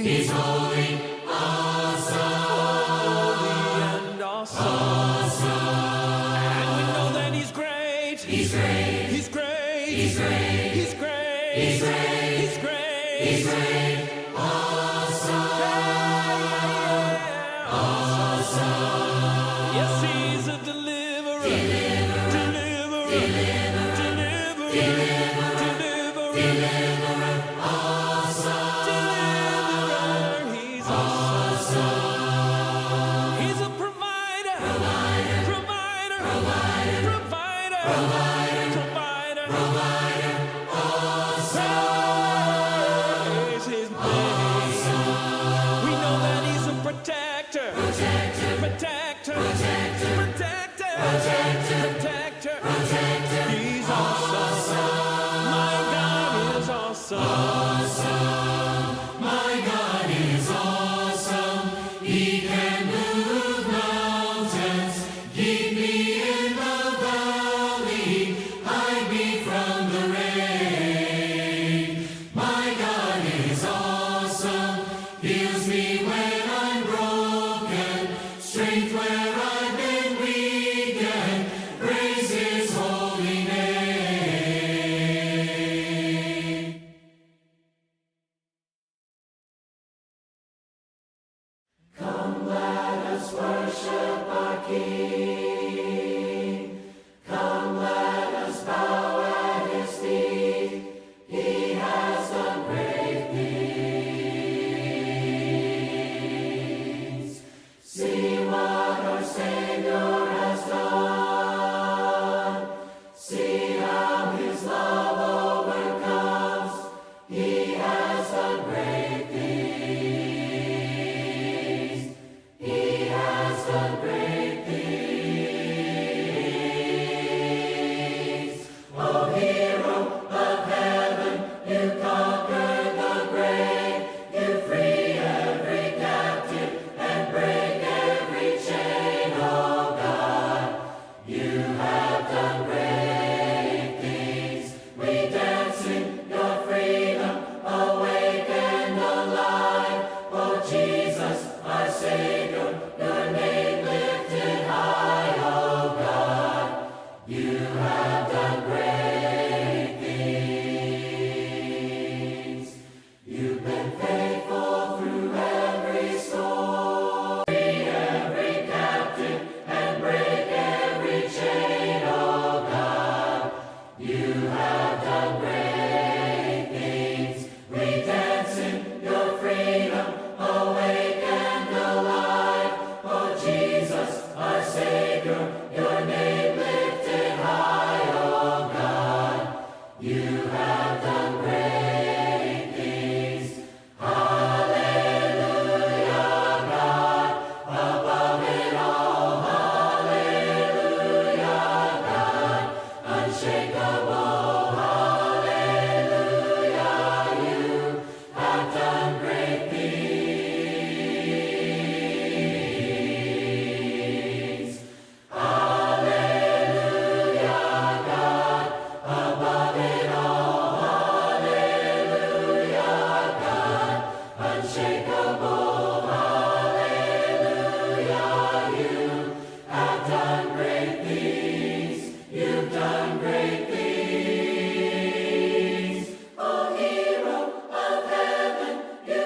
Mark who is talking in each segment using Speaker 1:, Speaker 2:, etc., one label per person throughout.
Speaker 1: He's holy, awesome.
Speaker 2: Holy and awesome. And we know that He's great.
Speaker 1: He's great.
Speaker 2: He's great.
Speaker 1: He's great.
Speaker 2: He's great.
Speaker 1: He's great.
Speaker 2: He's great.
Speaker 1: He's great. Awesome. Awesome.
Speaker 2: Yes, He's a deliverer.
Speaker 1: Deliverer.
Speaker 2: Deliverer.
Speaker 1: Deliverer.
Speaker 2: Deliverer.
Speaker 1: Deliverer.
Speaker 2: Deliverer.
Speaker 1: Deliverer. Awesome.
Speaker 2: Deliverer. He's awesome. He's a provider.
Speaker 1: Provider.
Speaker 2: Provider.
Speaker 1: Provider.
Speaker 2: Provider.
Speaker 1: Provider.
Speaker 2: Provider.
Speaker 1: Provider.
Speaker 2: Praise His name. We know that He's a protector.
Speaker 1: Protector.
Speaker 2: Protector.
Speaker 1: Protector.
Speaker 2: Protector.
Speaker 1: Protector.
Speaker 2: Protector.
Speaker 1: Protector.
Speaker 2: He's awesome. My God is awesome.
Speaker 1: Awesome. My God is awesome. He can move mountains. Keep me in the valley. Hide me from the rain. My God is awesome. Heals me when I'm broken. Strength where I've been weakened. Praise His holy name. Come, let us worship our King. Come, let us bow at His feet. He has done great things. See what our Savior has done. See how His love overcomes. He has done great things. He has done great things. Oh, hero of heaven, you conquered the grave. You free every captive and break every chain. Oh God, you have done great things. We dance in your freedom, awake and alive. Oh Jesus, our Savior, your name lifted high. Oh God, you have done great things. You've been faithful through every storm. Free every captive and break every chain. Oh God, you have done great things. We dance in your freedom, awake and alive. Oh Jesus, our Savior, your name lifted high. Oh God, you have done great things. Hallelujah, God, above it all. Hallelujah, God, unshakable. Hallelujah, you have done great things. Hallelujah, God, above it all. Hallelujah, God, unshakable. Hallelujah, you have done great things. You've done great things. Oh, hero of heaven, you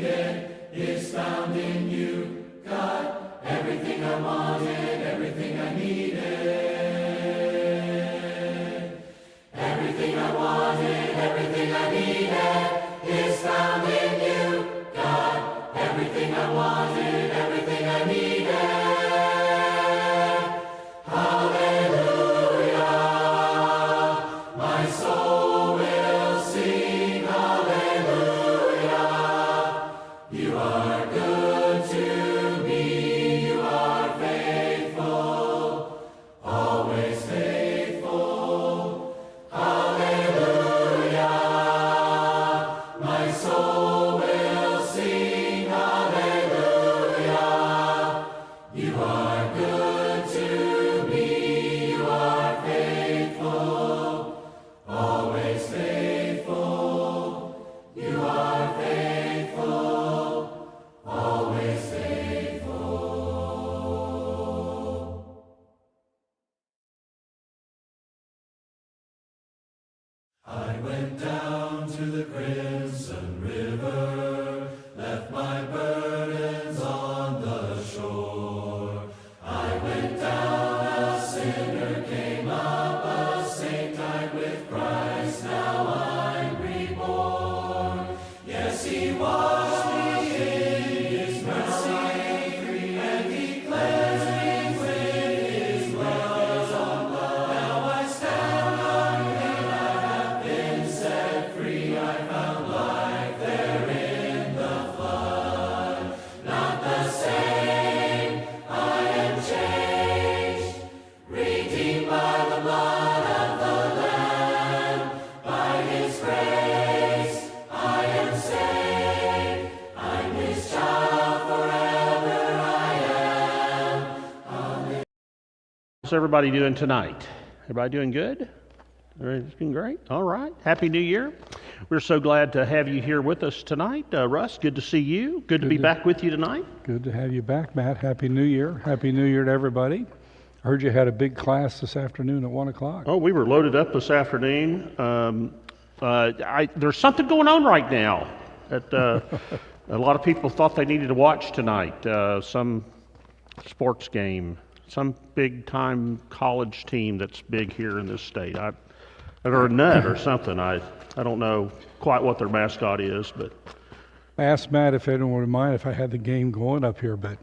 Speaker 1: needed is found in you. God, everything I wanted, everything I needed. Everything I wanted, everything I needed is found in you. God, everything I wanted, everything I needed. I went down to the crimson river, left my burdens on the shore. I went down a sinner, came up a saint, died with Christ, now I'm reborn. Yes, he washed me in his mercy, and he cleansed me with his blood. Now I stand again, I have been set free, I found life there in the flood. Not the same, I am changed, redeemed by the blood of the Lamb. By his grace I am saved, I'm his child forever I am.
Speaker 3: How's everybody doing tonight? Everybody doing good? Everybody's doing great? All right. Happy New Year. We're so glad to have you here with us tonight. Russ, good to see you. Good to be back with you tonight.
Speaker 4: Good to have you back, Matt. Happy New Year. Happy New Year to everybody. I heard you had a big class this afternoon at 1 o'clock.
Speaker 3: Oh, we were loaded up this afternoon. There's something going on right now that a lot of people thought they needed to watch tonight. Some sports game, some big-time college team that's big here in this state. Or a nut or something. I don't know quite what their mascot is, but
Speaker 4: I asked Matt if anyone would mind if I had the game going up here, but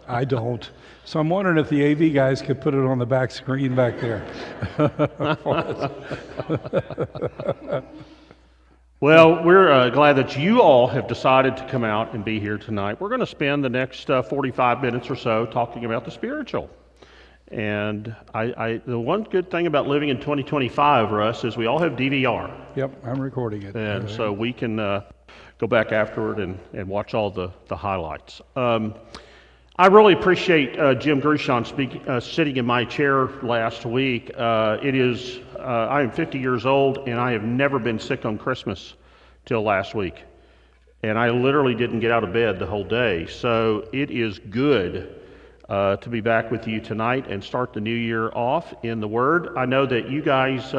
Speaker 4: I don't. So I'm wondering if the AV guys could put it on the back screen back there.
Speaker 3: well, we're glad that you all have decided to come out and be here tonight. We're going to spend the next 45 minutes or so talking about the spiritual. And the one good thing about living in 2025, Russ, is we all have DVR.
Speaker 4: Yep, I'm recording it.
Speaker 3: And so we can go back afterward and watch all the highlights. I really appreciate Jim Grushon sitting in my chair last week. I am 50 years old, and I have never been sick on Christmas till last week. And I literally didn't get out of bed the whole day. So it is good to be back with you tonight and start the new year off in the Word. I know that you guys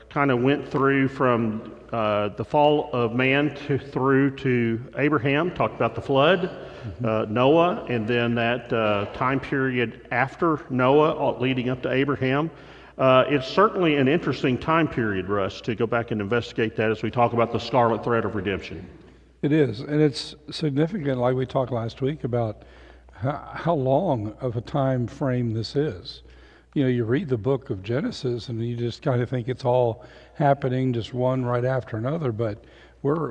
Speaker 3: kind of went through from the fall of man through to Abraham, talked about the flood, Noah, and then that time period after Noah leading up to Abraham. It's certainly an interesting time period, Russ, to go back and investigate that as we talk about the scarlet thread of redemption.
Speaker 4: It is, and it's significant, like we talked last week, about how long of a time frame this is. You know, you read the book of Genesis and you just kind of think it's all happening just one right after another, but we're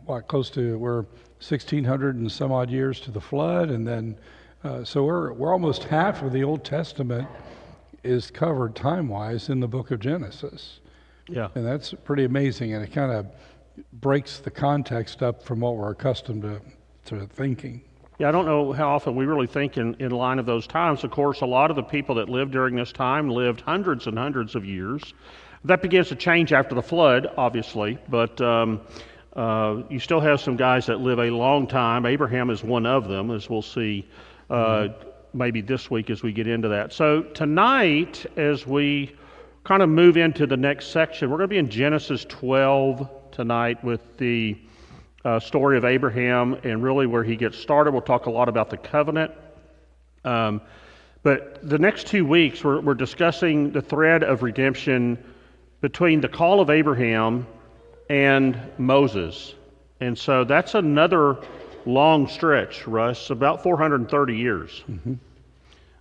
Speaker 4: 1,600 and some odd years to the flood, and then so we're almost half of the Old Testament is covered time-wise in the book of Genesis.
Speaker 3: Yeah.
Speaker 4: And that's pretty amazing, and it kind of breaks the context up from what we're accustomed to thinking.
Speaker 3: Yeah, I don't know how often we really think in line of those times. Of course, a lot of the people that lived during this time lived hundreds and hundreds of years. That begins to change after the flood, obviously, but you still have some guys that live a long time. Abraham is one of them, as we'll see maybe this week as we get into that. So tonight, as we kind of move into the next section, we're going to be in Genesis 12 tonight with the story of Abraham and really where he gets started. We'll talk a lot about the covenant. But the next 2 weeks, we're discussing the thread of redemption between the call of Abraham and Moses. And so that's another long stretch, Russ, about 430 years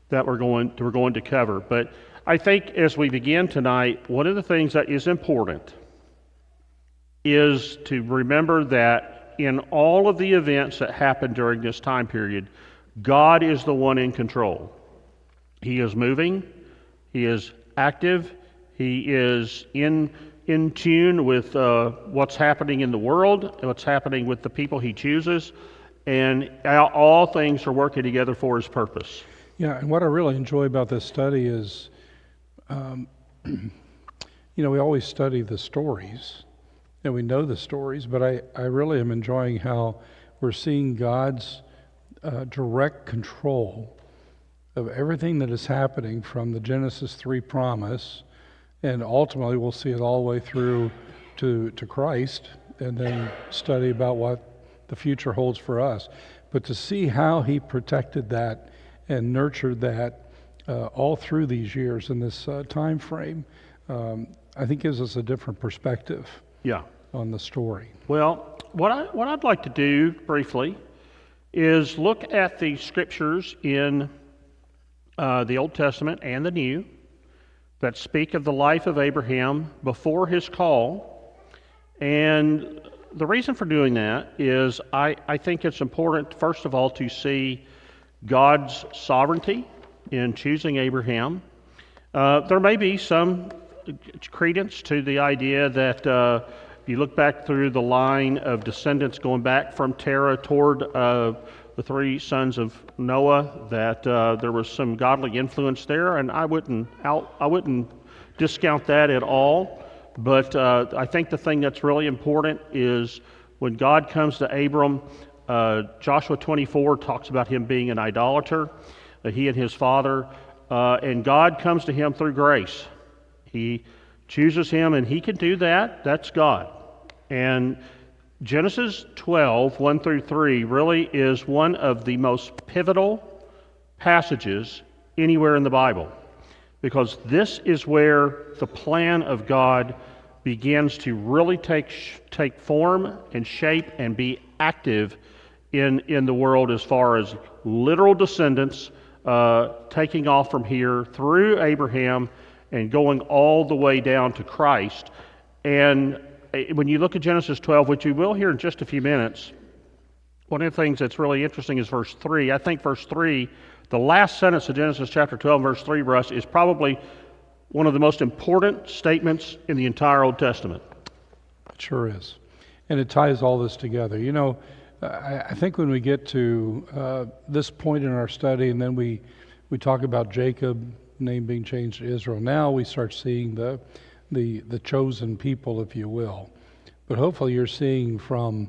Speaker 3: that we're going to cover. But I think as we begin tonight, one of the things that is important is to remember that in all of the events that happened during this time period, God is the one in control. He is moving, he is active, he is in tune with what's happening in the world, what's happening with the people he chooses, and all things are working together for his purpose.
Speaker 4: Yeah, and what I really enjoy about this study is, we always study the stories, and we know the stories, but I really am enjoying how we're seeing God's direct control of everything that is happening from the Genesis 3 promise, and ultimately we'll see it all the way through to Christ, and then study about what the future holds for us. But to see how he protected that and nurtured that all through these years in this time frame, I think gives us a different perspective on the story.
Speaker 3: Well, what I'd like to do briefly is look at the scriptures in the Old Testament and the New that speak of the life of Abraham before his call. And the reason for doing that is I think it's important, first of all, to see God's sovereignty in choosing Abraham. There may be some credence to the idea that if you look back through the line of descendants going back from Terah toward the three sons of Noah, that there was some godly influence there, and I wouldn't discount that at all. But I think the thing that's really important is when God comes to Abram, Joshua 24 talks about him being an idolater, he and his father, and God comes to him through grace. He chooses him, and he can do that. That's God. And Genesis 12, 1 through 3, really is one of the most pivotal passages anywhere in the Bible, because this is where the plan of God begins to really take form and shape and be active in the world as far as literal descendants taking off from here through Abraham and going all the way down to Christ. And when you look at Genesis 12, which you will hear in just a few minutes, one of the things that's really interesting is verse 3. I think verse 3, the last sentence of Genesis chapter 12, verse 3, Russ, is probably one of the most important statements in the entire Old Testament.
Speaker 4: It sure is. And it ties all this together. I think when we get to this point in our study, and then we talk about Jacob, name being changed to Israel, now we start seeing the chosen people, if you will. But hopefully you're seeing from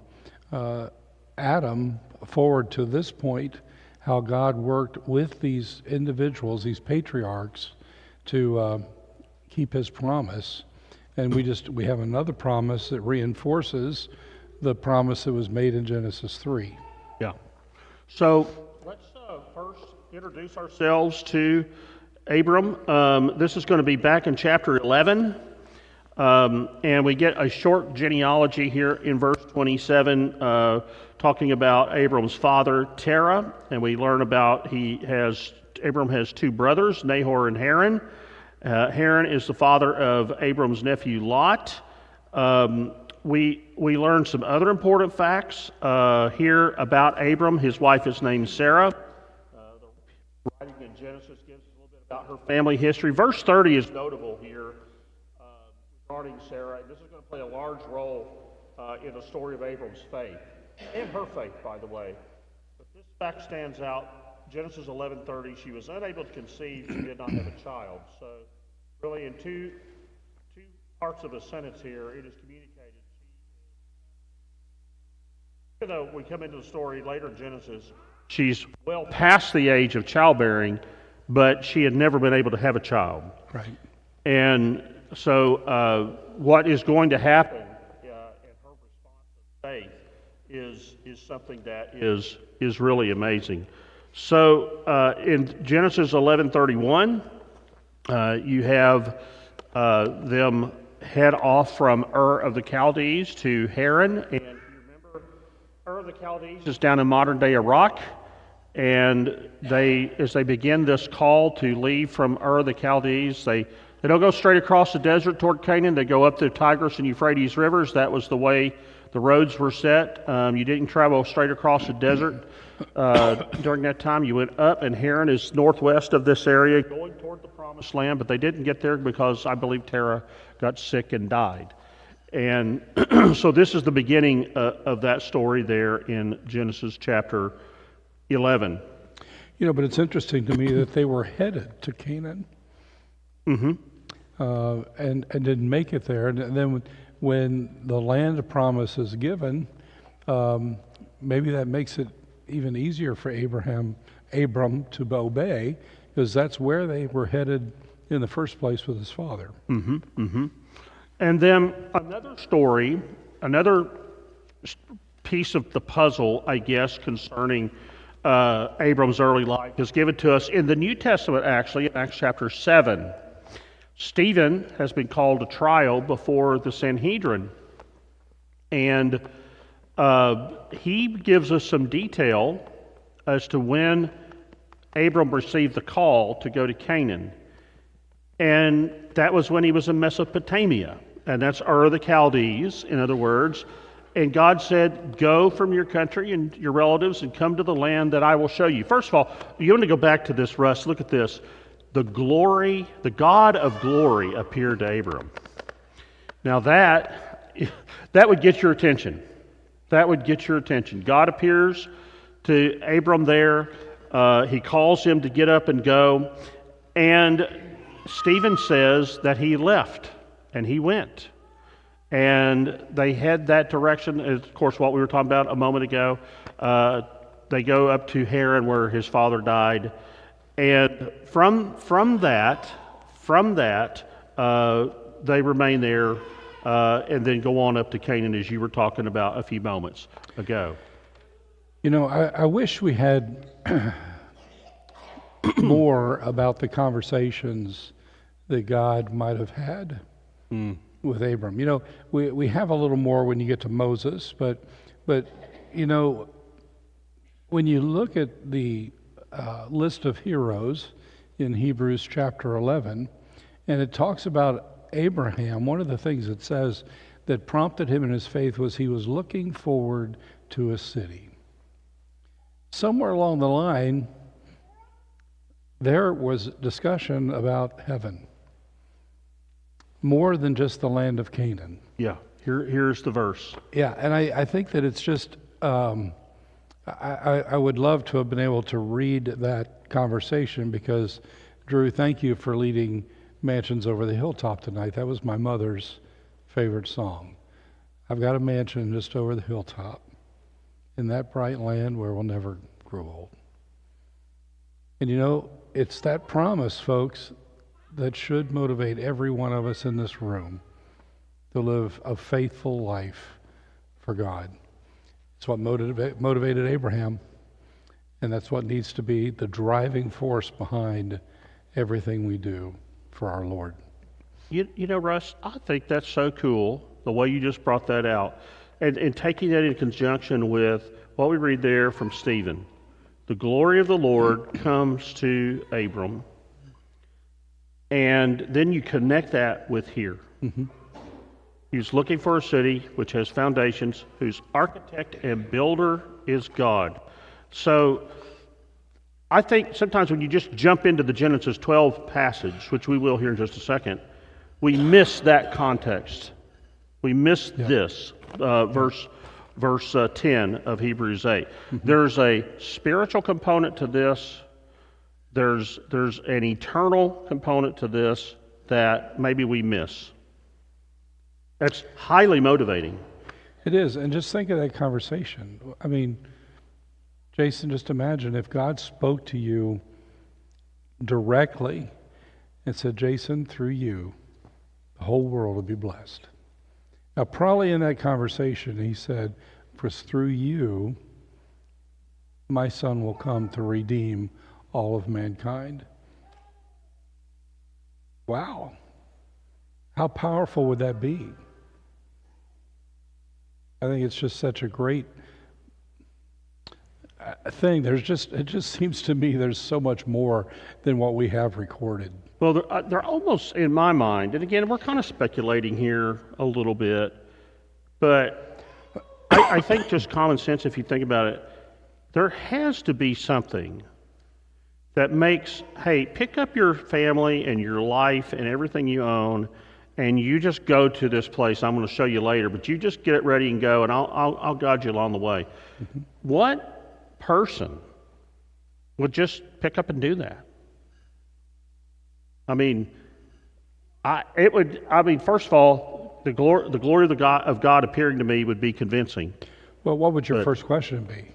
Speaker 4: Adam forward to this point how God worked with these individuals, these patriarchs, to keep his promise. And we have another promise that reinforces the promise that was made in Genesis 3.
Speaker 3: Yeah. So let's first introduce ourselves to Abram. This is going to be back in chapter 11. And we get a short genealogy here in verse 27, talking about Abram's father, Terah, and we learn about Abram has two brothers, Nahor and Haran. Haran is the father of Abram's nephew Lot. We learn some other important facts here about Abram. His wife is named Sarah. The writing in Genesis gives us a little bit about her family history. Verse 30 is notable here. Regarding Sarah, this is going to play a large role in the story of Abram's faith, and her faith, by the way. But this fact stands out. Genesis 11:30, she was unable to conceive, she did not have a child. So really in two parts of a sentence here, it is communicated. Even though we come into the story later in Genesis, she's well past the age of childbearing, but she had never been able to have a child.
Speaker 4: Right.
Speaker 3: And so what is going to happen in her response of faith is something that is really amazing. So in Genesis 11:31, you have them head off from Ur of the Chaldees to Haran, and you remember Ur of the Chaldees is down in modern-day Iraq, and as they begin this call to leave from Ur of the Chaldees, they don't go straight across the desert toward Canaan. They go up the Tigris and Euphrates rivers. That was the way the roads were set. You didn't travel straight across the desert during that time. You went up, and Haran is northwest of this area, going toward the Promised Land, but they didn't get there because I believe Terah got sick and died. And so this is the beginning of that story there in Genesis chapter 11.
Speaker 4: You know, but it's interesting to me that they were headed to Canaan.
Speaker 3: Mm-hmm.
Speaker 4: And didn't make it there. And then when the land of promise is given, maybe that makes it even easier for Abram to obey, because that's where they were headed in the first place with his father.
Speaker 3: Mm-hmm. Mm-hmm. And then another story, another piece of the puzzle, I guess, concerning Abram's early life is given to us in the New Testament, actually, in Acts chapter 7. Stephen has been called to trial before the Sanhedrin, and he gives us some detail as to when Abram received the call to go to Canaan. And that was when he was in Mesopotamia, and that's Ur of the Chaldees, in other words. And God said, go from your country and your relatives and come to the land that I will show you. First of all, you want to go back to this, Russ, look at this. The God of glory appeared to Abram. Now that would get your attention. That would get your attention. God appears to Abram there. He calls him to get up and go. And Stephen says that he left and he went. And they head that direction. Of course, what we were talking about a moment ago. They go up to Haran where his father died. And from that, they remain there and then go on up to Canaan, as you were talking about a few moments ago.
Speaker 4: You know, I wish we had more about the conversations that God might have had with Abram. You know, we have a little more when you get to Moses, but you know, when you look at the list of heroes in Hebrews chapter 11, and it talks about Abraham, one of the things it says that prompted him in his faith was he was looking forward to a city. Somewhere along the line, there was discussion about heaven, more than just the land of Canaan.
Speaker 3: Yeah, here's the verse.
Speaker 4: Yeah, and I think that it's just, I would love to have been able to read that conversation, because, Drew, thank you for leading Mansions Over the Hilltop tonight. That was my mother's favorite song. I've got a mansion just over the hilltop in that bright land where we'll never grow old. And you know, it's that promise, folks, that should motivate every one of us in this room to live a faithful life for God. It's what motivated Abraham, and that's what needs to be the driving force behind everything we do for our Lord.
Speaker 3: You know, Russ, I think that's so cool, the way you just brought that out, and taking that in conjunction with what we read there from Stephen. The glory of the Lord comes to Abram, and then you connect that with here.
Speaker 4: Mm-hmm.
Speaker 3: He's looking for a city which has foundations, whose architect and builder is God. So I think sometimes when you just jump into the Genesis 12 passage, which we will here in just a second, we miss that context. We miss this, verse 10 of Hebrews 8. Mm-hmm. There's a spiritual component to this. There's an eternal component to this that maybe we miss. That's highly motivating.
Speaker 4: It is, and just think of that conversation. I mean, Jason, just imagine if God spoke to you directly and said, Jason, through you, the whole world will be blessed. Now, probably in that conversation, he said, for through you, my Son will come to redeem all of mankind. Wow. How powerful would that be? I think it's just such a great thing. It just seems to me there's so much more than what we have recorded.
Speaker 3: Well, they're almost, in my mind, and again, we're kind of speculating here a little bit, but I think just common sense, if you think about it, there has to be something that makes, hey, pick up your family and your life and everything you own, and you just go to this place. I'm going to show you later, but you just get it ready and go, and I'll guide you along the way. Mm-hmm. What person would just pick up and do that? I mean, first of all, the glory of God appearing to me would be convincing.
Speaker 4: Well, what would your first question be?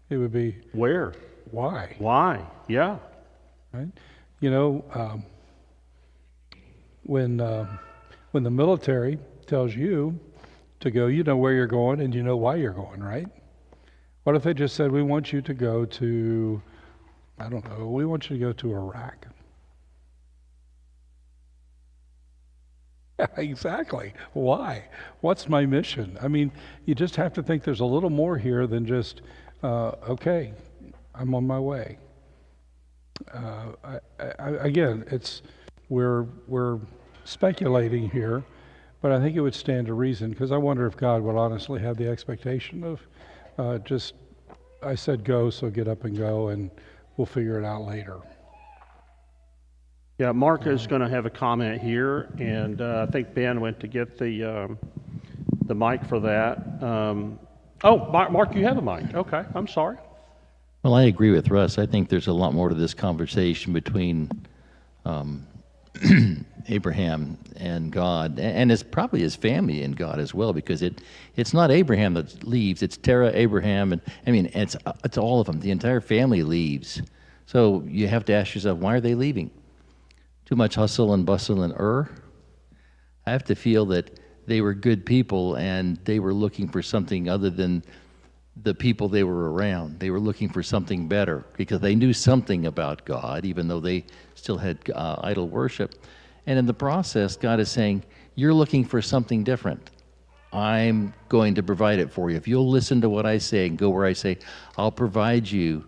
Speaker 4: It would be,
Speaker 3: where?
Speaker 4: Why?
Speaker 3: Why? Yeah.
Speaker 4: Right? You know, when the military tells you to go, you know where you're going and you know why you're going, right? What if they just said, we want you to go to, I don't know, we want you to go to Iraq? Exactly. Why? What's my mission? I mean, you just have to think there's a little more here than just, okay, I'm on my way. Again, we're speculating here, but I think it would stand to reason, because I wonder if God would honestly have the expectation of just, I said go, so get up and go, and we'll figure it out later.
Speaker 3: Yeah, Mark is going to have a comment here, and I think Ben went to get the mic for that. Mark, you have a mic. Okay, I'm sorry.
Speaker 5: Well, I agree with Russ. I think there's a lot more to this conversation between Abraham and God, and it's probably his family and God as well, because it's not Abraham that leaves, it's Terah, Abraham, and I mean, it's all of them. The entire family leaves. So you have to ask yourself, why are they leaving? Too much hustle and bustle in Ur? I have to feel that they were good people and they were looking for something other than the people they were around. They were looking for something better because they knew something about God, even though they still had idol worship. And in the process, God is saying, you're looking for something different. I'm going to provide it for you. If you'll listen to what I say and go where I say, I'll provide you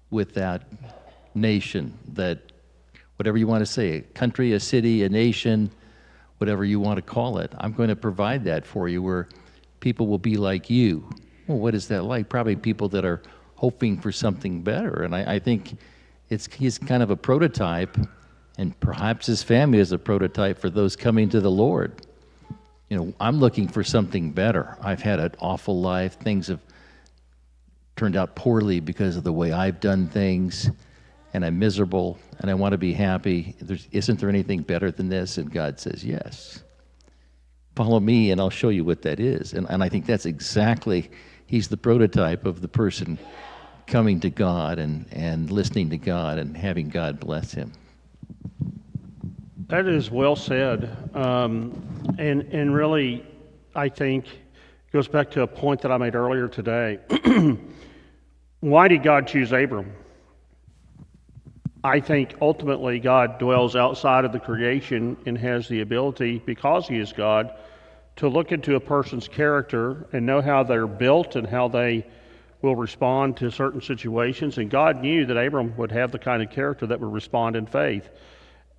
Speaker 5: with that nation, that whatever you want to say, a country, a city, a nation, whatever you want to call it. I'm going to provide that for you where people will be like you. Well, what is that like? Probably people that are hoping for something better. And I think he's kind of a prototype, and perhaps his family is a prototype for those coming to the Lord. You know, I'm looking for something better. I've had an awful life. Things have turned out poorly because of the way I've done things, and I'm miserable, and I want to be happy. Isn't there anything better than this? And God says, yes. Follow me, and I'll show you what that is. And I think that's exactly, he's the prototype of the person coming to God and listening to God and having God bless him.
Speaker 3: That is well said. And really, I think, goes back to a point that I made earlier today. Why did God choose Abram? I think ultimately God dwells outside of the creation and has the ability, because he is God, to look into a person's character and know how they're built and how they will respond to certain situations. And God knew that Abram would have the kind of character that would respond in faith.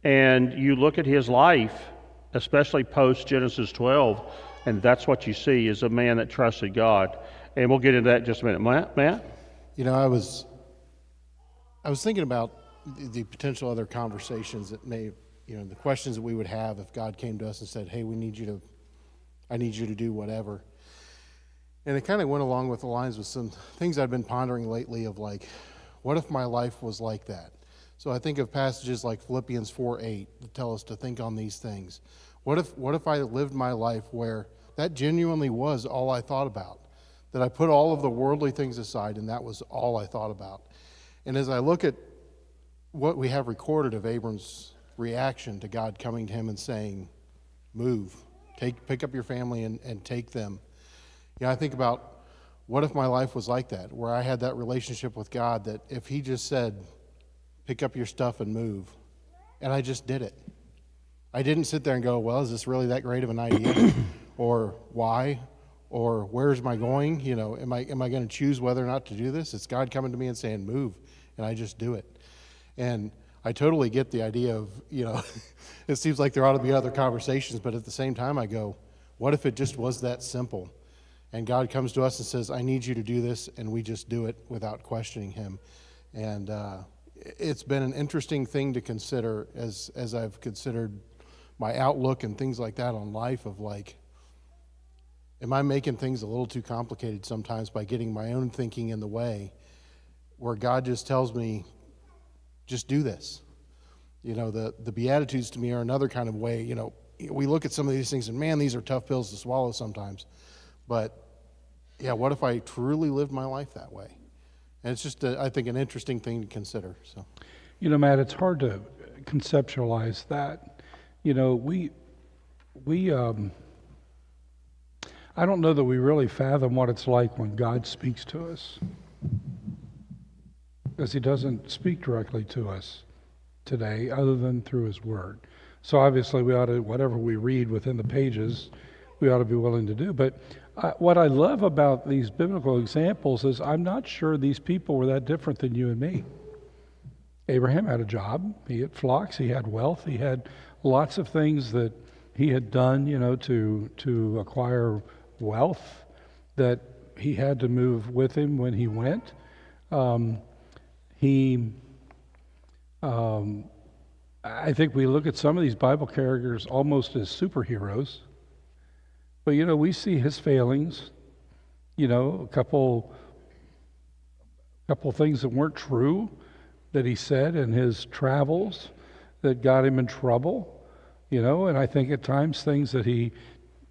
Speaker 3: And you look at his life, especially post Genesis 12, and that's what you see is a man that trusted God. And we'll get into that in just a minute. Matt?
Speaker 6: You know, I was thinking about the potential other conversations that may, you know, the questions that we would have if God came to us and said, hey, I need you to do whatever. And it kind of went along with the lines with some things I've been pondering lately of like, what if my life was like that? So I think of passages like Philippians 4:8 that tell us to think on these things. What if I lived my life where that genuinely was all I thought about? That I put all of the worldly things aside and that was all I thought about. And as I look at what we have recorded of Abram's reaction to God coming to him and saying, move, pick up your family and take them. You know, I think about what if my life was like that, where I had that relationship with God, that if he just said, pick up your stuff and move, and I just did it. I didn't sit there and go, well, is this really that great of an idea? Or why? Or where's my going? You know, am I going to choose whether or not to do this? It's God coming to me and saying, move, and I just do it. And I totally get the idea of, you know, it seems like there ought to be other conversations, but at the same time I go, what if it just was that simple? And God comes to us and says, I need you to do this, and we just do it without questioning him. And it's been an interesting thing to consider as I've considered my outlook and things like that on life, of like, am I making things a little too complicated sometimes by getting my own thinking in the way, where God just tells me, just do this. You know, the Beatitudes to me are another kind of way. You know, we look at some of these things and, man, these are tough pills to swallow sometimes. But, yeah, what if I truly lived my life that way? And it's just, I think, an interesting thing to consider. So,
Speaker 4: You know, Matt, it's hard to conceptualize that. You know, I don't know that we really fathom what it's like when God speaks to us, because he doesn't speak directly to us today other than through his word. So obviously we ought to, whatever we read within the pages, we ought to be willing to do. But what I love about these biblical examples is I'm not sure these people were that different than you and me. Abraham had a job, he had flocks, he had wealth, he had lots of things that he had done, you know, to acquire wealth that he had to move with him when he went. I think we look at some of these Bible characters almost as superheroes, but you know, we see his failings, you know, a couple things that weren't true that he said in his travels that got him in trouble, you know, and I think at times things that he,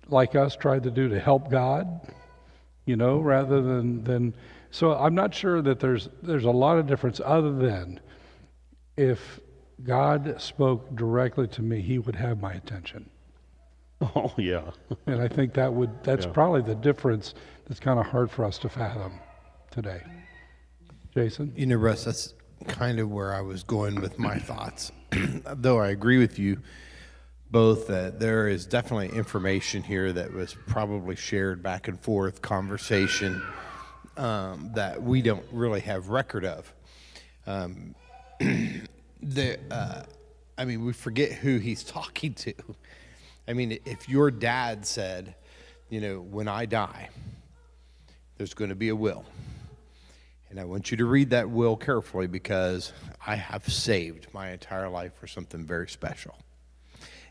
Speaker 4: like us, tried to do to help God, you know, rather than so I'm not sure that there's a lot of difference, other than if God spoke directly to me, he would have my attention.
Speaker 3: Oh, yeah.
Speaker 4: And I think that's
Speaker 3: Yeah.
Speaker 4: probably the difference that's kind of hard for us to fathom today. Jason?
Speaker 7: You know, Russ, that's kind of where I was going with my thoughts. Though I agree with you both that there is definitely information here that was probably shared back and forth, conversation that we don't really have record of. I mean, we forget who he's talking to. I mean, if your dad said, you know, when I die, there's going to be a will. And I want you to read that will carefully, because I have saved my entire life for something very special.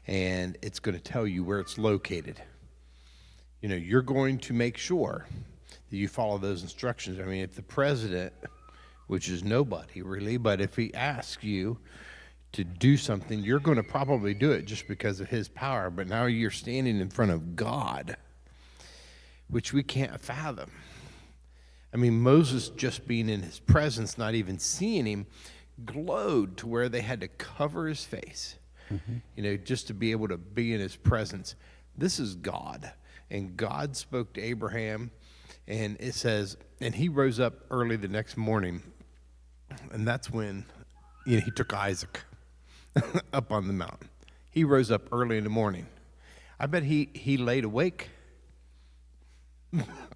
Speaker 7: And it's going to tell you where it's located. You know, you're going to make sure that you follow those instructions. I mean, if the president, which is nobody really, but if he asks you to do something, you're going to probably do it just because of his power. But now you're standing in front of God, which we can't fathom. I mean, Moses, just being in his presence, not even seeing him, glowed to where they had to cover his face, you know, just to be able to be in his presence. This is God. And God spoke to Abraham, and it says, and he rose up early the next morning, and that's when, you know, he took Isaac up on the mountain. He rose up early in the morning. I bet he laid awake.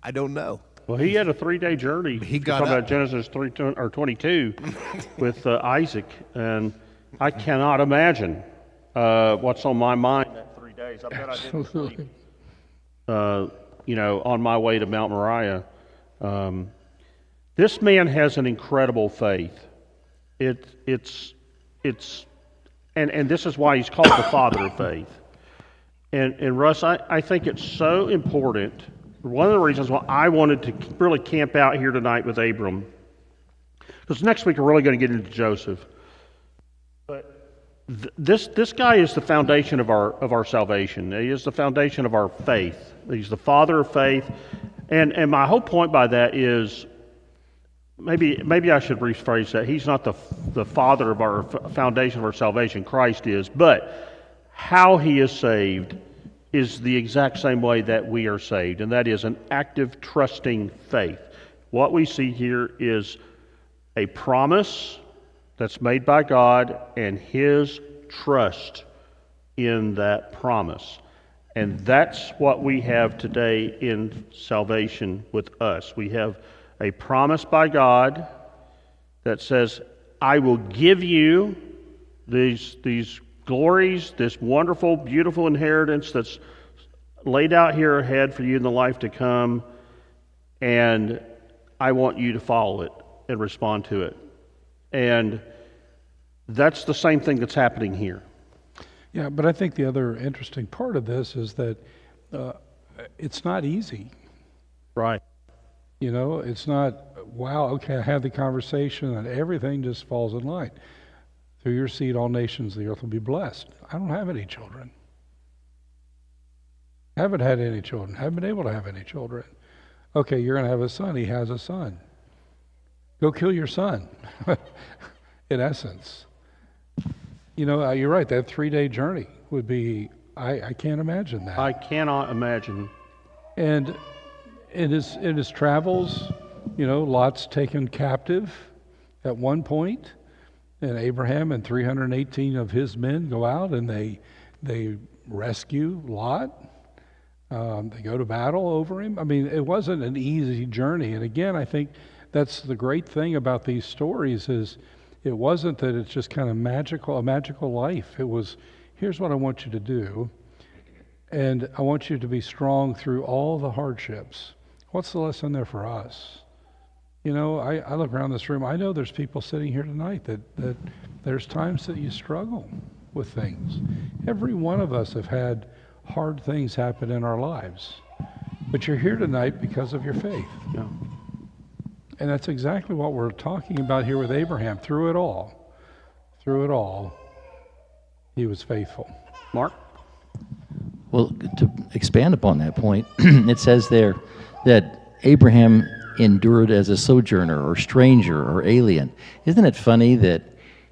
Speaker 7: I don't know.
Speaker 3: Well, he had a 3-day journey.
Speaker 7: He
Speaker 3: You're
Speaker 7: got
Speaker 3: talking
Speaker 7: up.
Speaker 3: about Genesis 22 with Isaac, and I cannot imagine what's on my mind that 3 days. I bet I didn't sleep. You know, on my way to Mount Moriah. This man has an incredible faith. It's and this is why he's called the father of faith. And Russ, I think it's so important. One of the reasons why I wanted to really camp out here tonight with Abram, because next week we're really going to get into Joseph. But this guy is the foundation of our salvation. He is the foundation of our faith. He's the father of faith. And my whole point by that is, maybe I should rephrase that. He's not the father of our foundation of our salvation. Christ is. But how he is saved is the exact same way that we are saved, and that is an active, trusting faith. What we see here is a promise that's made by God and His trust in that promise. And that's what we have today in salvation with us. We have a promise by God that says, I will give you these glories, this wonderful, beautiful inheritance that's laid out here ahead for you in the life to come, and I want you to follow it and respond to it. And that's the same thing that's happening here.
Speaker 4: Yeah, but I think the other interesting part of this is that it's not easy.
Speaker 3: Right.
Speaker 4: You know, it's not, wow, okay, I had the conversation and everything just falls in line. Through your seed, all nations of the earth will be blessed. I don't have any children. Haven't had any children. Haven't been able to have any children. Okay, you're going to have a son. He has a son. Go kill your son, in essence. You know, you're right. That 3-day journey would be, I can't imagine that.
Speaker 3: I cannot imagine.
Speaker 4: And in his travels, you know, Lot's taken captive at one point, and Abraham and 318 of his men go out and they rescue Lot. They go to battle over him. I mean, it wasn't an easy journey. And again, I think that's the great thing about these stories is it wasn't that it's just kind of a magical life. It was, here's what I want you to do, and I want you to be strong through all the hardships. What's the lesson there for us? You know, I look around this room, I know there's people sitting here tonight that there's times that you struggle with things. Every one of us have had hard things happen in our lives. But you're here tonight because of your faith.
Speaker 3: Yeah.
Speaker 4: And that's exactly what we're talking about here with Abraham. Through it all, he was faithful.
Speaker 3: Mark?
Speaker 5: Well, to expand upon that point, it says there that Abraham endured as a sojourner or stranger or alien. Isn't it funny that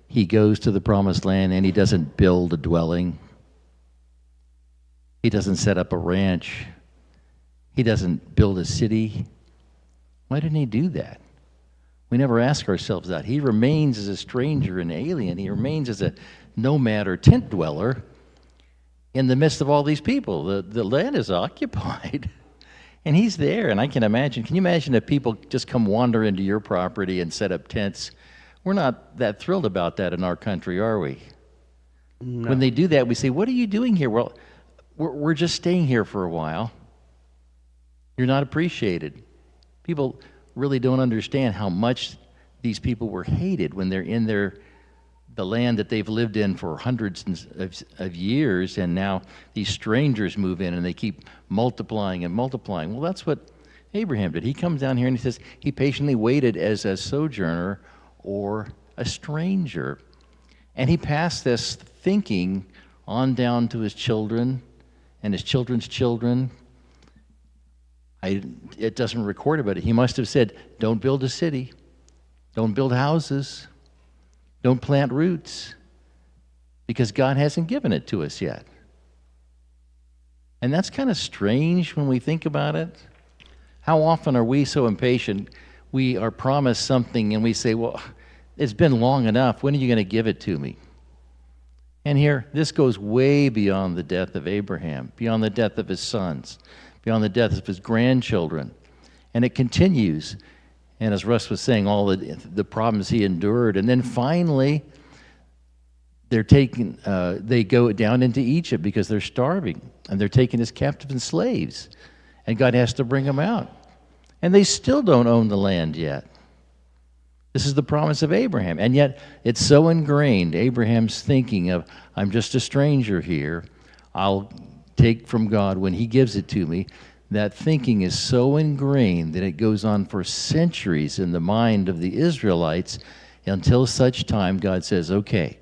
Speaker 5: he goes to the promised land and he doesn't build a dwelling? He doesn't set up a ranch. He doesn't build a city. Why didn't he do that? We never ask ourselves that. He remains as a stranger and alien. He remains as a nomad or tent dweller in the midst of all these people. The land is occupied. And he's there, and can you imagine if people just come wander into your property and set up tents? We're not that thrilled about that in our country, are we? No. When they do that, we say, what are you doing here? Well, we're just staying here for a while. You're not appreciated. People really don't understand how much these people were hated when they're in the land that they've lived in for hundreds of years, and now these strangers move in and they keep multiplying and multiplying. Well, that's what Abraham did. He comes down here and he says he patiently waited as a sojourner or a stranger. And he passed this thinking on down to his children and his children's children. It doesn't record about it. He must have said, don't build a city. Don't build houses. Don't plant roots, because God hasn't given it to us yet. And that's kind of strange when we think about it. How often are we so impatient? We are promised something and we say, well, it's been long enough. When are you going to give it to me? And here, this goes way beyond the death of Abraham, beyond the death of his sons, beyond the death of his grandchildren. And it continues. And as Russ was saying, all the problems he endured. And then finally, they go down into Egypt because they're starving. And they're taken as captive and slaves. And God has to bring them out. And they still don't own the land yet. This is the promise of Abraham. And yet, it's so ingrained, Abraham's thinking of, I'm just a stranger here. I'll take from God when he gives it to me. That thinking is so ingrained that it goes on for centuries in the mind of the Israelites until such time God says, okay,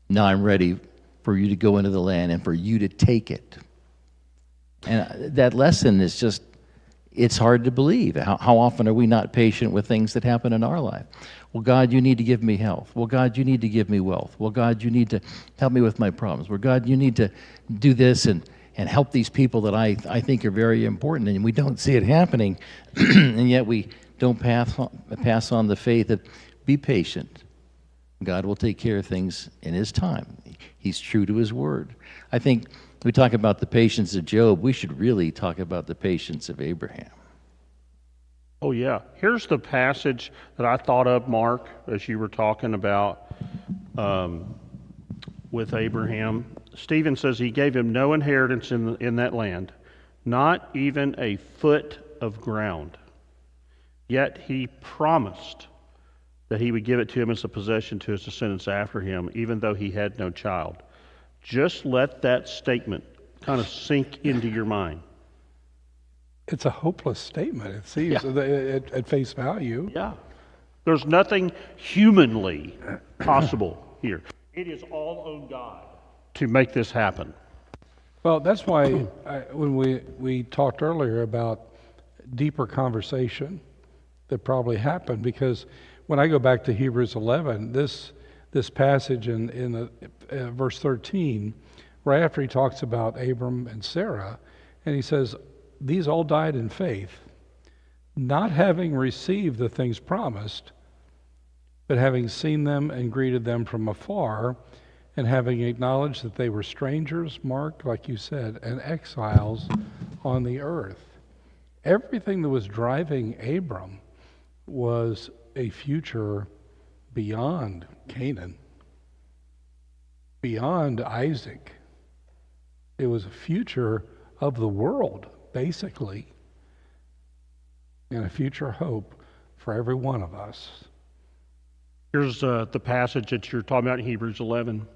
Speaker 5: now I'm ready for you to go into the land and for you to take it. And that lesson is just, it's hard to believe. How often are we not patient with things that happen in our life? Well, God, you need to give me health. Well, God, you need to give me wealth. Well, God, you need to help me with my problems. Well, God, you need to do this. And and help these people that I think are very important, and we don't see it happening, and yet we don't pass on the faith of be patient. God will take care of things in His time. He's true to His word. I think we talk about the patience of Job. We should really talk about the patience of Abraham.
Speaker 3: Oh, yeah. Here's the passage that I thought of, Mark, as you were talking about with Abraham. Stephen says he gave him no inheritance in that land, not even a foot of ground. Yet he promised that he would give it to him as a possession to his descendants after him, even though he had no child. Just let that statement kind of sink into your mind.
Speaker 4: It's a hopeless statement, it seems, at face value.
Speaker 3: Yeah. There's nothing humanly possible here. It is all on God to make this happen.
Speaker 4: Well, that's why when we talked earlier about deeper conversation that probably happened, because when I go back to Hebrews 11, this passage in verse 13, right after he talks about Abram and Sarah, and he says, these all died in faith, not having received the things promised, but having seen them and greeted them from afar, and having acknowledged that they were strangers, Mark, like you said, and exiles on the earth. Everything that was driving Abram was a future beyond Canaan, beyond Isaac. It was a future of the world, basically, and a future hope for every one of us.
Speaker 3: Here's the passage that you're talking about in Hebrews 11.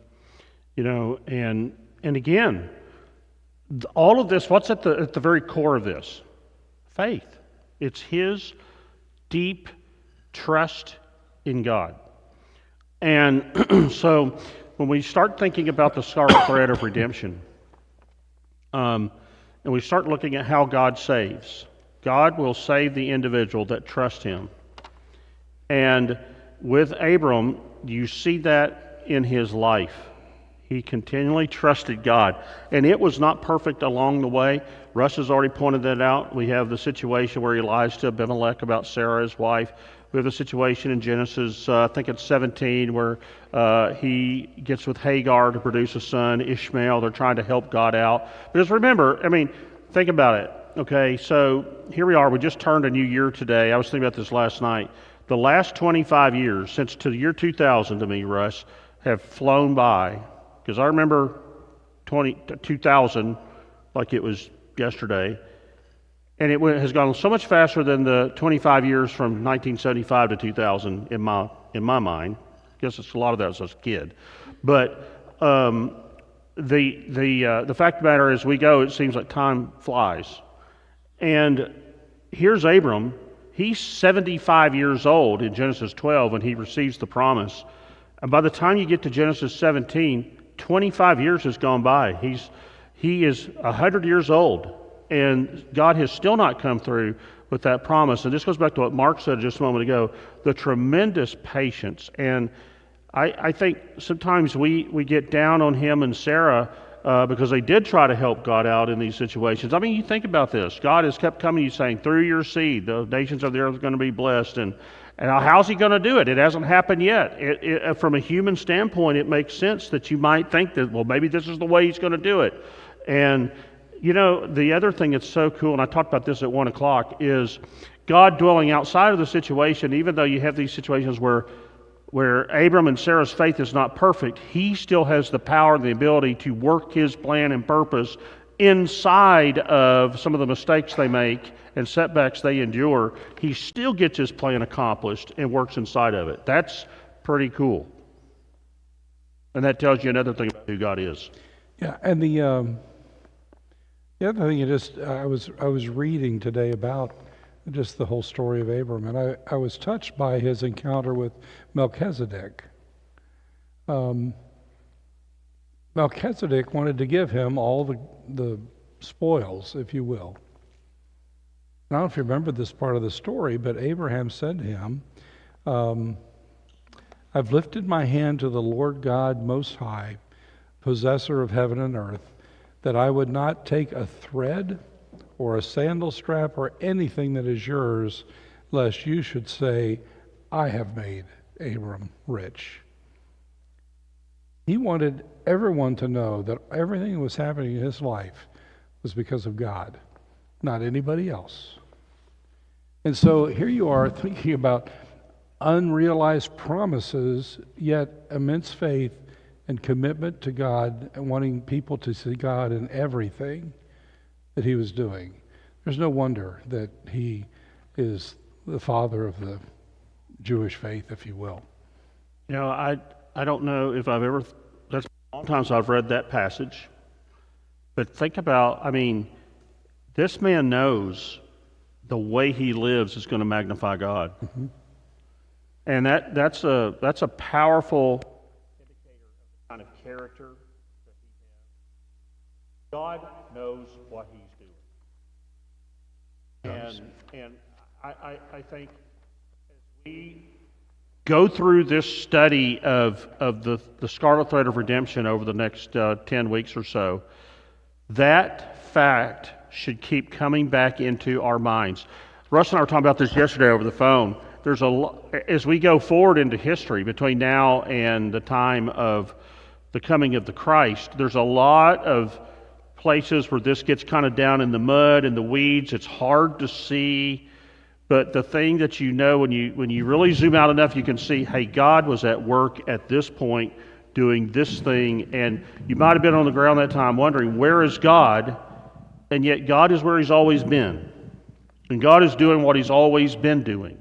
Speaker 3: And again, all of this, what's at the very core of this? Faith. It's his deep trust in God. And so when we start thinking about the scarlet thread of redemption, and we start looking at how God saves, God will save the individual that trusts him. And with Abram, you see that in his life. He continually trusted God. And it was not perfect along the way. Russ has already pointed that out. We have the situation where he lies to Abimelech about Sarah, his wife. We have the situation in Genesis, I think it's 17, where he gets with Hagar to produce a son, Ishmael. They're trying to help God out. Because remember, think about it. Okay, so here we are. We just turned a new year today. I was thinking about this last night. The last 25 years, since to the year 2000 to me, Russ, have flown by. Because I remember 2000 like it was yesterday. And it has gone so much faster than the 25 years from 1975 to 2000 in my mind. I guess it's a lot of that as a kid. But the fact of the matter is, we go, it seems like time flies. And here's Abram. He's 75 years old in Genesis 12 when he receives the promise. And by the time you get to Genesis 17, 25 years has gone by. He is 100 years old, and God has still not come through with that promise. And this goes back to what Mark said just a moment ago, the tremendous patience. And I think sometimes we get down on him and Sarah because they did try to help God out in these situations. You think about this. God has kept coming to you saying, through your seed, the nations of the earth are going to be blessed. And how's he going to do it? It hasn't happened yet. From a human standpoint, it makes sense that you might think that, well, maybe this is the way he's going to do it. And, the other thing that's so cool, and I talked about this at 1 o'clock, is God dwelling outside of the situation. Even though you have these situations where Abram and Sarah's faith is not perfect, he still has the power and the ability to work his plan and purpose inside of some of the mistakes they make and setbacks they endure. He still gets his plan accomplished and works inside of it. That's pretty cool. And that tells you another thing about who God is.
Speaker 4: Yeah, and the other thing, I was reading today about just the whole story of Abram, and I was touched by his encounter with Melchizedek. Melchizedek wanted to give him all the spoils, if you will. I don't know if you remember this part of the story, but Abraham said to him, I've lifted my hand to the Lord God Most High, possessor of heaven and earth, that I would not take a thread or a sandal strap or anything that is yours, lest you should say, I have made Abram rich. He wanted everyone to know that everything that was happening in his life was because of God, not anybody else. And so here you are thinking about unrealized promises, yet immense faith and commitment to God and wanting people to see God in everything that he was doing. There's no wonder that he is the father of the Jewish faith, if you will.
Speaker 3: You know, I don't know if I've ever, that's a long time since I've read that passage, but think about, I mean, this man knows the way he lives is going to magnify God. Mm-hmm. And that's a powerful indicator of the kind of character that he has. God knows what he's doing. And I think as we go through this study of the scarlet thread of redemption over the next 10 weeks or so, that fact should keep coming back into our minds. Russ and I were talking about this yesterday over the phone. There's as we go forward into history between now and the time of the coming of the Christ, there's a lot of places where this gets kind of down in the mud and the weeds. It's hard to see, but the thing that you know when you really zoom out enough, you can see, hey, God was at work at this point doing this thing, and you might have been on the ground that time wondering, where is God? And yet God is where he's always been. And God is doing what he's always been doing.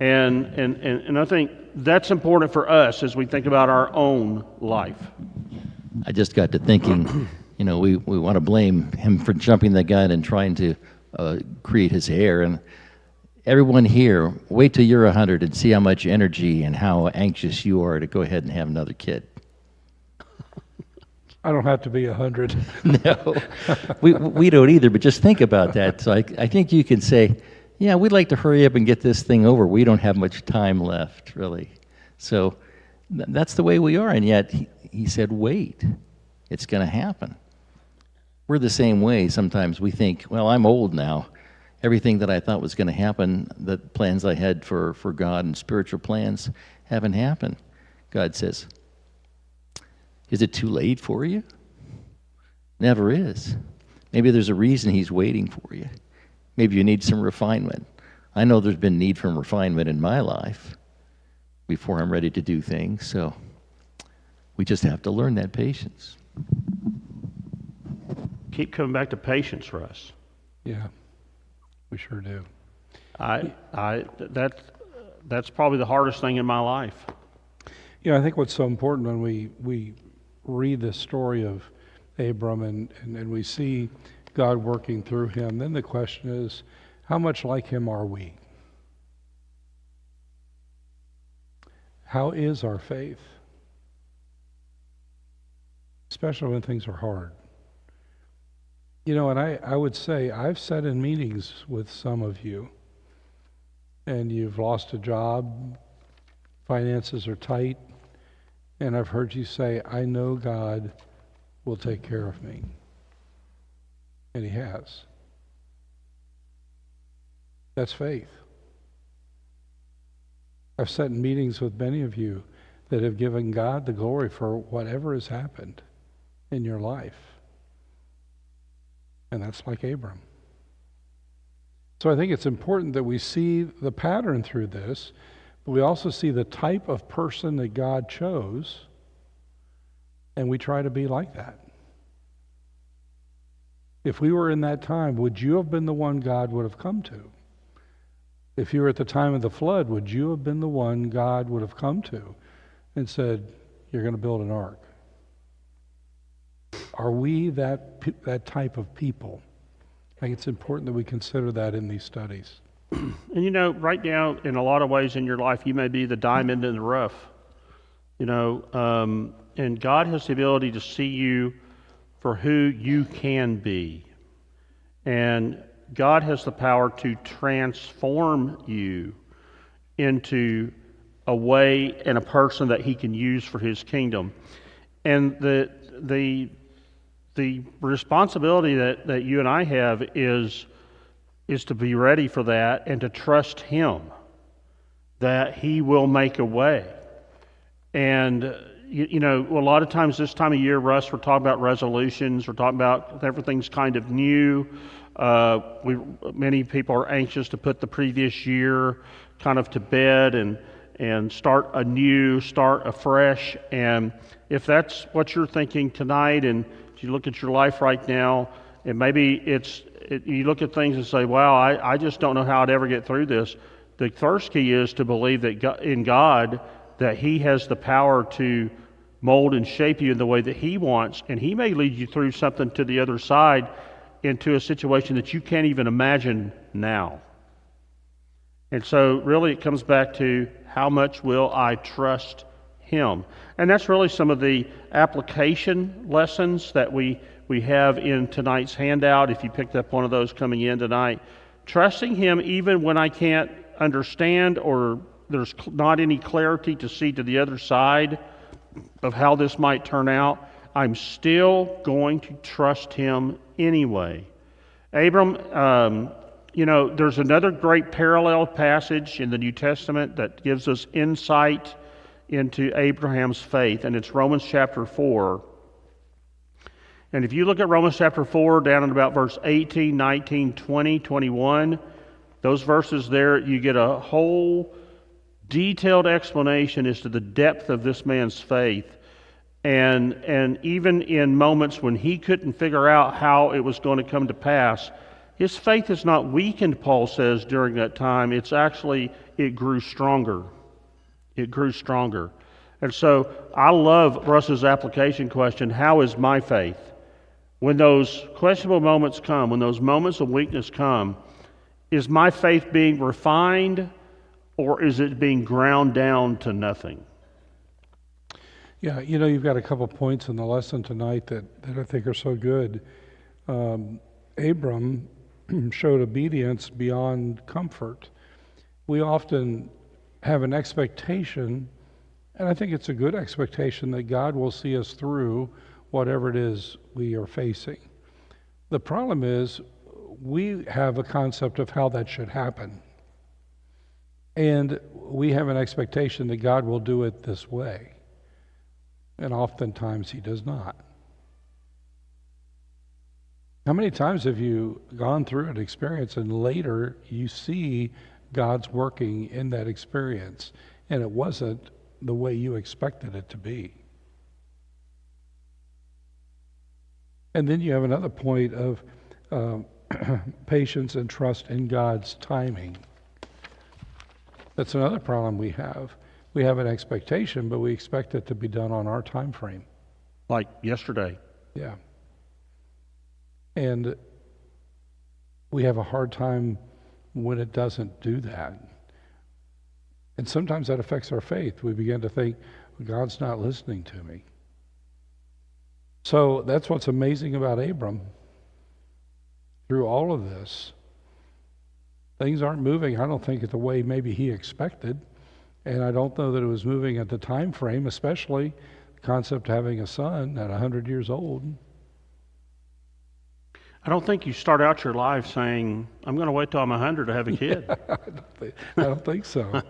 Speaker 3: And I think that's important for us as we think about our own life.
Speaker 5: I just got to thinking, you know, we want to blame him for jumping the gun and trying to create his heir. And everyone here, wait till you're 100 and see how much energy and how anxious you are to go ahead and have another kid.
Speaker 4: I don't have to be 100.
Speaker 5: No, we don't either, but just think about that. So I think you can say, yeah, we'd like to hurry up and get this thing over. We don't have much time left, really. So that's the way we are, and yet he said, wait, it's going to happen. We're the same way. Sometimes we think, well, I'm old now. Everything that I thought was going to happen, the plans I had for God and spiritual plans haven't happened. God says, is it too late for you? Never is. Maybe there's a reason he's waiting for you. Maybe you need some refinement. I know there's been need for refinement in my life before I'm ready to do things, so we just have to learn that patience.
Speaker 3: Keep coming back to patience for us.
Speaker 4: Yeah, we sure do.
Speaker 3: That's probably the hardest thing in my life.
Speaker 4: You know, I think what's so important when we read the story of Abram and we see God working through him, then the question is, how much like him are we? How is our faith? Especially when things are hard. You know, and I would say, I've sat in meetings with some of you, and you've lost a job, finances are tight, and I've heard you say, I know God will take care of me. And he has. That's faith. I've sat in meetings with many of you that have given God the glory for whatever has happened in your life. And that's like Abram. So I think it's important that we see the pattern through this, but we also see the type of person that God chose, and we try to be like that. If we were in that time, would you have been the one God would have come to? If you were at the time of the flood, would you have been the one God would have come to and said, you're going to build an ark? Are we that type of people? I think it's important that we consider that in these studies.
Speaker 3: And you know, right now, in a lot of ways in your life, you may be the diamond in the rough. You know, and God has the ability to see you for who you can be. And God has the power to transform you into a way and a person that he can use for his kingdom. And the the responsibility that you and I have is to be ready for that and to trust Him that He will make a way. And you know, a lot of times this time of year, Russ, we're talking about resolutions. We're talking about everything's kind of new. Many people are anxious to put the previous year kind of to bed and start anew, start afresh. And if that's what you're thinking tonight, and you look at your life right now, and maybe you look at things and say, wow, I just don't know how I'd ever get through this. The first key is to believe that in God, that He has the power to mold and shape you in the way that He wants, and He may lead you through something to the other side into a situation that you can't even imagine now. And so really it comes back to, how much will I trust Him? And that's really some of the application lessons that we have in tonight's handout, if you picked up one of those coming in tonight. Trusting Him even when I can't understand or there's not any clarity to see to the other side of how this might turn out, I'm still going to trust Him anyway. Abram, you know, there's another great parallel passage in the New Testament that gives us insight into Abraham's faith, and it's Romans chapter 4. And if you look at Romans chapter 4, down at about verse 18, 19, 20, 21, those verses there, you get a whole detailed explanation as to the depth of this man's faith. And even in moments when he couldn't figure out how it was going to come to pass, his faith is not weakened, Paul says, during that time. It's actually, it grew stronger. It grew stronger. And so I love Russ's application question, how is my faith? When those questionable moments come, when those moments of weakness come, is my faith being refined, or is it being ground down to nothing?
Speaker 4: Yeah, you know, you've got a couple points in the lesson tonight that I think are so good. Abram showed obedience beyond comfort. We often have an expectation, and I think it's a good expectation, that God will see us through whatever it is we are facing. The problem is we have a concept of how that should happen. And we have an expectation that God will do it this way. And oftentimes He does not. How many times have you gone through an experience and later you see God's working in that experience and it wasn't the way you expected it to be? And then you have another point of patience and trust in God's timing. That's another problem we have. We have an expectation, but we expect it to be done on our time frame.
Speaker 3: Like yesterday.
Speaker 4: Yeah. And we have a hard time when it doesn't do that. And sometimes that affects our faith. We begin to think, well, God's not listening to me. So that's what's amazing about Abram. Through all of this, things aren't moving, I don't think, the way maybe he expected. And I don't know that it was moving at the time frame, especially the concept of having a son at 100 years old.
Speaker 3: I don't think you start out your life saying, I'm going to wait till I'm 100 to have a kid.
Speaker 4: I don't think so.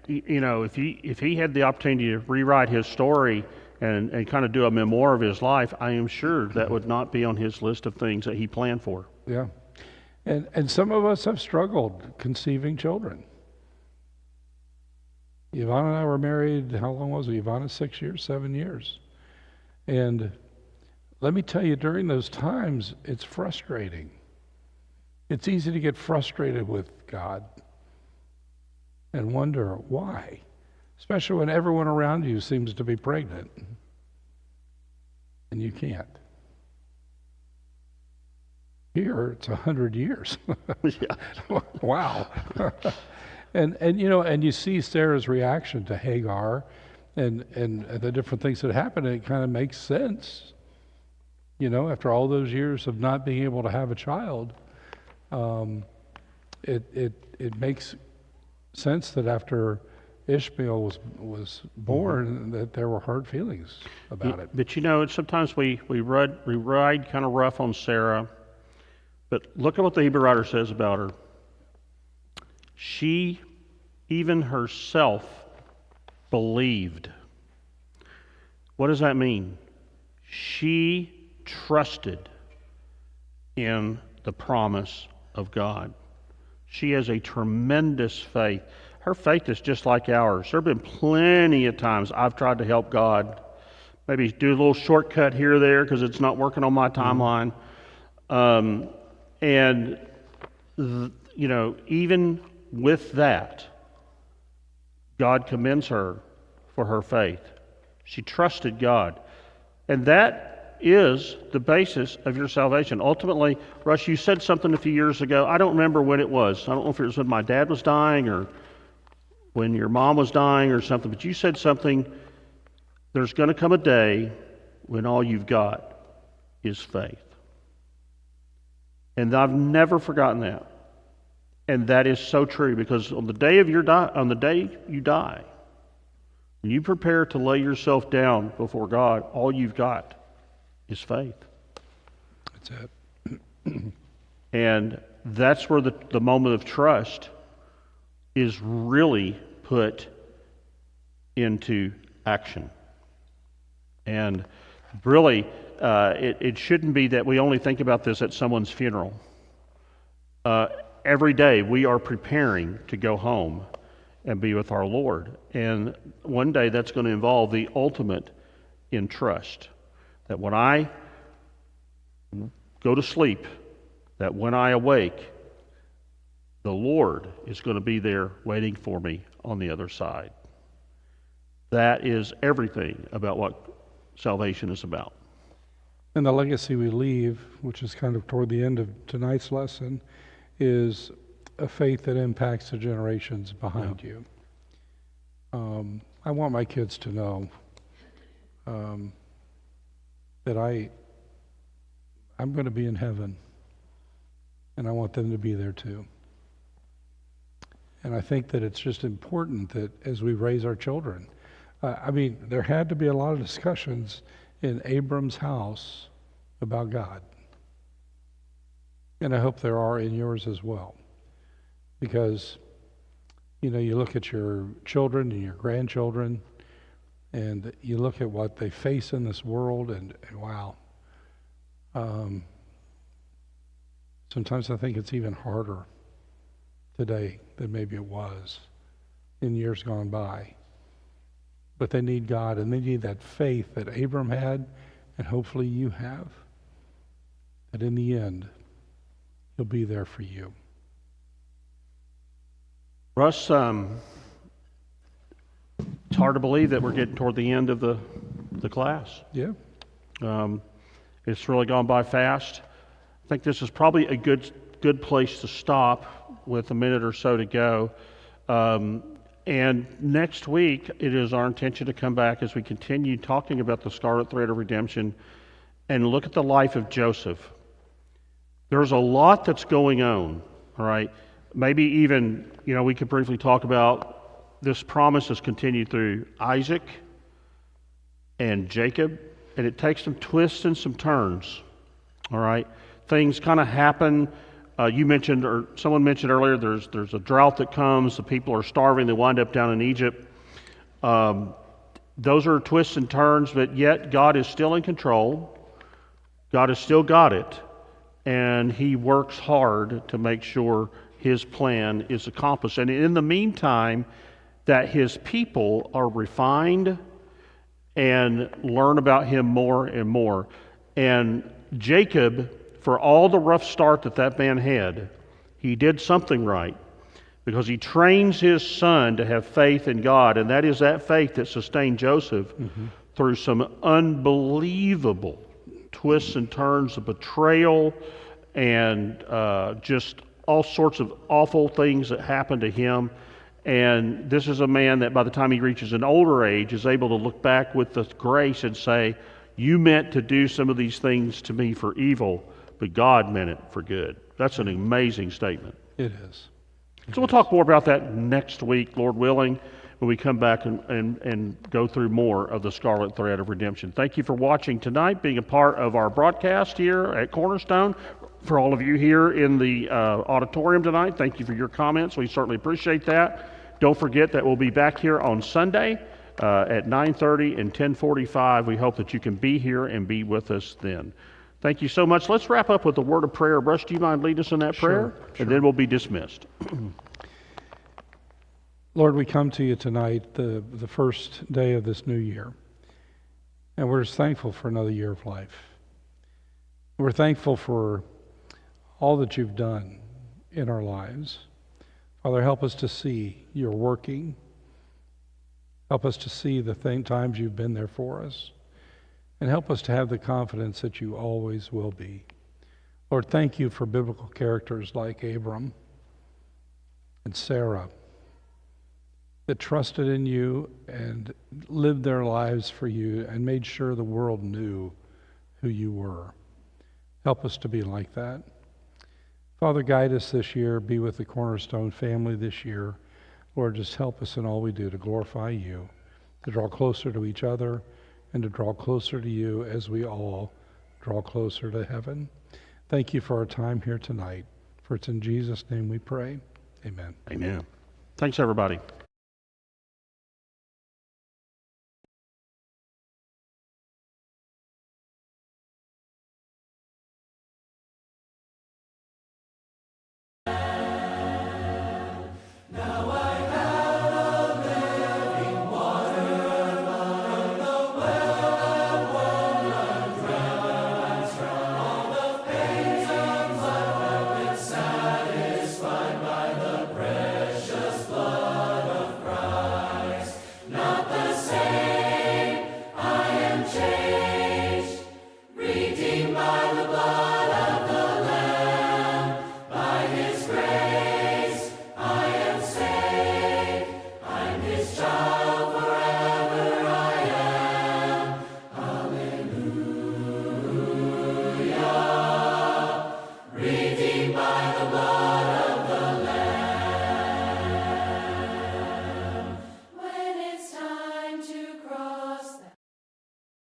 Speaker 3: You know, if he had the opportunity to rewrite his story and kind of do a memoir of his life, I am sure that would not be on his list of things that he planned for.
Speaker 4: Yeah. And some of us have struggled conceiving children. Yvonne and I were married, how long was it? Yvonne, 6 years, 7 years. And let me tell you, during those times, it's frustrating. It's easy to get frustrated with God and wonder why, especially when everyone around you seems to be pregnant and you can't. Here, it's 100 years.
Speaker 3: Yeah.
Speaker 4: Wow. And you know, and you see Sarah's reaction to Hagar and the different things that happen, and it kind of makes sense. You know, after all those years of not being able to have a child, it makes sense that after Ishmael was born, that there were hard feelings about it.
Speaker 3: But you know, sometimes we ride kind of rough on Sarah, but look at what the Hebrew writer says about her. She, even herself, believed. What does that mean? She trusted in the promise of God. She has a tremendous faith. Her faith is just like ours. There have been plenty of times I've tried to help God, maybe do a little shortcut here or there because it's not working on my timeline. Even with that, God commends her for her faith. She trusted God. And that is the basis of your salvation. Ultimately, Russ, you said something a few years ago. I don't remember when it was. I don't know if it was when my dad was dying or when your mom was dying or something, but you said something, there's going to come a day when all you've got is faith. And I've never forgotten that. And that is so true, because on the day you die, when you prepare to lay yourself down before God, all you've got is faith.
Speaker 4: That's it.
Speaker 3: And that's where the moment of trust is really put into action. And really, it shouldn't be that we only think about this at someone's funeral. Every day we are preparing to go home and be with our Lord. And one day that's going to involve the ultimate in trust. That when I go to sleep, that when I awake, the Lord is going to be there waiting for me on the other side. That is everything about what salvation is about.
Speaker 4: And the legacy we leave, which is kind of toward the end of tonight's lesson, is a faith that impacts the generations behind you. I want my kids to know that I'm going to be in heaven, and I want them to be there too. And I think that it's just important that as we raise our children, there had to be a lot of discussions in Abram's house about God. And I hope there are in yours as well. Because, you look at your children and your grandchildren, and you look at what they face in this world, and wow. Sometimes I think it's even harder today than maybe it was in years gone by. But they need God, and they need that faith that Abram had, and hopefully you have, that in the end, He'll be there for you.
Speaker 3: Russ, it's hard to believe that we're getting toward the end of the class.
Speaker 4: Yeah.
Speaker 3: It's really gone by fast. I think this is probably a good place to stop with a minute or so to go. And next week, it is our intention to come back as we continue talking about the scarlet thread of redemption and look at the life of Joseph. There's a lot that's going on, all right? Maybe even, we could briefly talk about this promise has continued through Isaac and Jacob, and it takes some twists and some turns, all right? Things kind of happen. You mentioned, or someone mentioned earlier, there's a drought that comes, the people are starving, they wind up down in Egypt. Those are twists and turns, but yet God is still in control. God has still got it, and He works hard to make sure His plan is accomplished. And in the meantime, that His people are refined and learn about Him more and more. And Jacob, for all the rough start that man had, he did something right, because he trains his son to have faith in God, and that is that faith that sustained Joseph through some unbelievable twists and turns of betrayal and just all sorts of awful things that happened to him. And this is a man that by the time he reaches an older age is able to look back with the grace and say, you meant to do some of these things to me for evil, but God meant it for good. That's an amazing statement.
Speaker 4: It is.
Speaker 3: So we'll talk more about that next week, Lord willing. when we come back and go through more of the Scarlet Thread of Redemption. Thank you for watching tonight, being a part of our broadcast here at Cornerstone. For all of you here in the auditorium tonight, thank you for your comments. We certainly appreciate that. Don't forget that we'll be back here on Sunday at 9:30 and 10:45. We hope that you can be here and be with us then. Thank you so much. Let's wrap up with a word of prayer. Russ, do you mind leading us in that prayer? And then we'll be dismissed.
Speaker 4: Lord, we come to you tonight, the first day of this new year, and we're just thankful for another year of life. We're thankful for all that you've done in our lives. Father, help us to see you're working. Help us to see the times you've been there for us. And help us to have the confidence that you always will be. Lord, thank you for biblical characters like Abram and Sarah that trusted in you and lived their lives for you and made sure the world knew who you were. Help us to be like that. Father, guide us this year. Be with the Cornerstone family this year. Lord, just help us in all we do to glorify you, to draw closer to each other, and to draw closer to you as we all draw closer to heaven. Thank you for our time here tonight. For it's in Jesus' name we pray. Amen.
Speaker 3: Amen. Thanks, everybody.